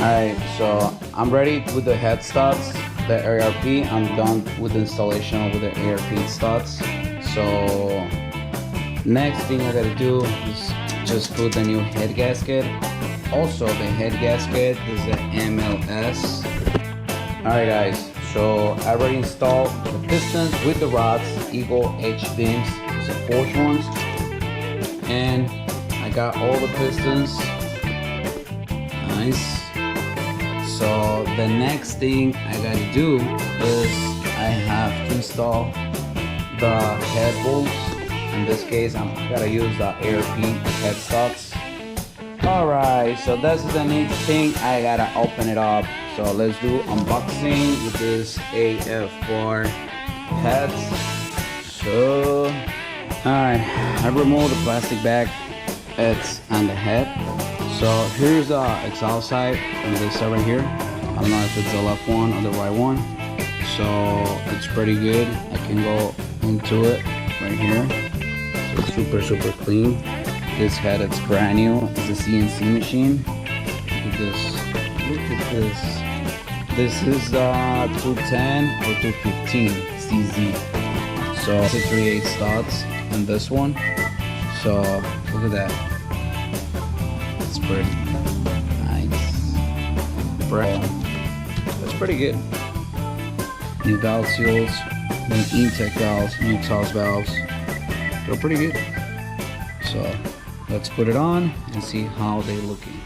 Alright, so I'm ready with the head studs, the ARP. I'm done with the installation with the ARP studs. So next thing I gotta do is just put the new head gasket. Also the head gasket is the MLS. Alright guys, so I already installed the pistons with the rods, Eagle H-beams, it's the forged ones. And I got all the pistons. Nice. So the next thing I gotta do is I have to install the head bolts. In this case, I'm gonna use the ARP head studs. Alright, so that's the next thing. I gotta open it up. So let's do unboxing with this AF4 heads. So, alright, I removed the plastic bag. It's on the head. So here's the exhaust side from this side right here. I don't know if it's the left one or the right one. So it's pretty good. I can go into it right here. So it's super clean. This head, it's brand new. It's a CNC machine. Look at this. Look at this. This is 210 or 215 CZ. So it's a 3/8 studs in this one. So look at that. It's pretty nice. That's pretty good. New valve seals, new intake valves, new exhaust valves. They're pretty good. So let's put it on and see how they're looking.